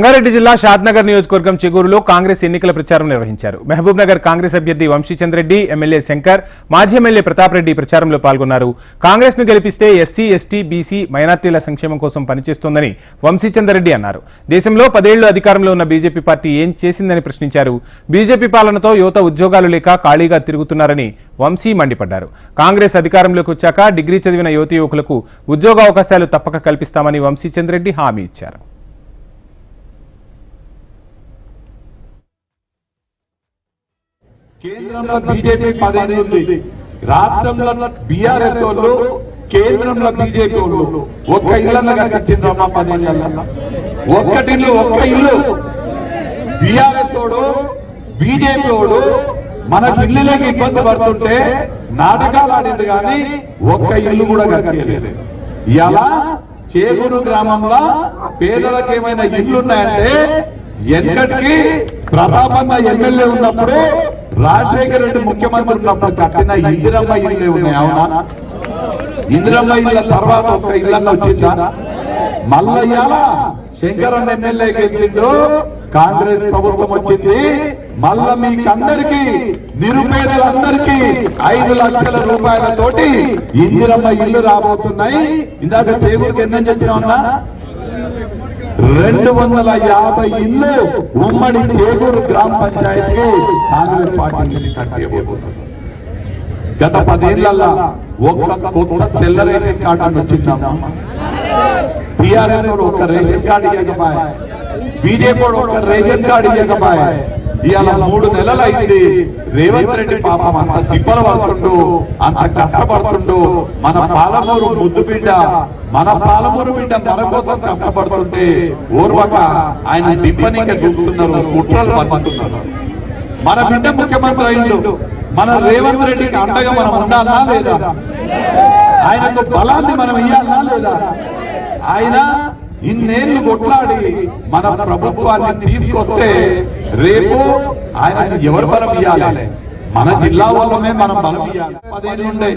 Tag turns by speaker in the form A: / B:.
A: రంగారెడ్డి జిల్లా షాద్నగర్ నియోజకవర్గం చెగూరులో కాంగ్రెస్ ఎన్నికల ప్రచారం నిర్వహించారు. మహబూబ్ నగర్ కాంగ్రెస్ అభ్యర్థి వంశీచంద్రెడ్డి, ఎమ్మెల్యే శంకర్, మాజీ ఎమ్మెల్యే ప్రతాప్ రెడ్డి ప్రచారంలో పాల్గొన్నారు. కాంగ్రెస్ ను గెలిపిస్తే ఎస్సీ, ఎస్టీ, బీసీ, మైనార్టీల సంక్షేమం కోసం పనిచేస్తోందని వంశీచంద్రెడ్డి అన్నారు. దేశంలో 10 ఏళ్లు అధికారంలో ఉన్న బీజేపీ పార్టీ ఏం చేసిందని ప్రశ్నించారు. బీజేపీ పాలనతో యువత ఉద్యోగాలు లేక ఖాళీగా తిరుగుతున్నారని వంశీ మండిపడ్డారు. కాంగ్రెస్ అధికారంలోకి వచ్చాక డిగ్రీ చదివిన యువతీ యువకులకు ఉద్యోగ అవకాశాలు తప్పక కల్పిస్తామని వంశీచంద్రెడ్డి హామీ ఇచ్చారు.
B: కేంద్రంలో బీజేపీ 10 ఏళ్ళు ఉంది. రాష్ట్రంలో బీఆర్ఎస్ వాళ్ళు, కేంద్రంలో బీజేపీ వాళ్ళు ఒక్క ఇళ్ళన్న కట్టించిండ్రమ్మా 10 ఏళ్ళ. ఒక్క ఇల్లు బీఆర్ఎస్ వాడు, బీజేపీ వాడు మనకి ఇల్లులకి ఇబ్బంది పడుతుంటే నాటకాలు ఆడింది కానీ ఒక్క ఇల్లు కూడా కట్టలేదు. ఇలా చేగూరు గ్రామంలో పేదలకు ఏమైనా ఇల్లున్నాయంటే ఎన్నటికి ప్రతాపన్న ఎమ్మెల్యే ఉన్నప్పుడు, రాజశేఖర రెడ్డి ముఖ్యమంత్రి ఉన్నప్పుడు కట్టిన ఇందిరమ్మ ఇల్లే ఉన్నాయి. అవునా? ఇందిరమ్మ ఇళ్ళ తర్వాత ఒక్క ఇళ్ళన్న వచ్చిందా? మల్లయ్యాల శంకరన్న ఎమ్మెల్యే గెలిచిండు, కాంగ్రెస్ ప్రభుత్వం వచ్చింది. మళ్ళా మీకందరికీ, నిరుపేదలందరికీ 5 లక్షల రూపాయలతోటి ఇందిరమ్మ ఇల్లు రాబోతున్నాయి. ఇందాక చేకూరుకి ఎన్నని చెప్పినా ఉన్నా, 250 ఇల్లు ఉమ్మడి చేగూరు గ్రామ పంచాయతీ కాంగ్రెస్ పార్టీ కట్టబోతుంది. గత 10 ఏళ్లలో ఒక్క కొత్త తెల్ల రేషన్ కార్డు వచ్చిందమ్మా. టీఆర్ఎస్ ఒక్క రేషన్ కార్డు ఇవ్వకపాయే, బీజేపీ ఒక్క రేషన్ కార్డు ఇవ్వకపాయే. ఇవాళ 3 నెలలు అయింది. రేవంత్ రెడ్డి పాపం అంత తిప్పలు పడుతుండు, అంత కష్టపడుతుండు. మన పాలమూరు ముద్దు బిడ్డ, మన పాలమూరు బిడ్డ మన కోసం కష్టపడుతుంటే ఓర్వక ఆయన దిప్పనిక చూస్తున్నారు, కుట్రలు పడుతున్నారు. మన బిడ్డ ముఖ్యమంత్రి అయిండు. మన రేవంత్ రెడ్డికి అండగా మనం ఉండాలా లేదా? ఆయనకు బలాన్ని మనం ఇయ్యాలా లేదా? ఆయన ఇన్నేళ్లు కొట్లాడి మన ప్రభుత్వాన్ని తీసుకొస్తే రేపు ఆయనకు ఎవరు బలం ఇవ్వాలి? మన జిల్లా వాళ్ళమే మనం బలం ఇవ్వాలి. 10 ఏళ్ళు ఉండే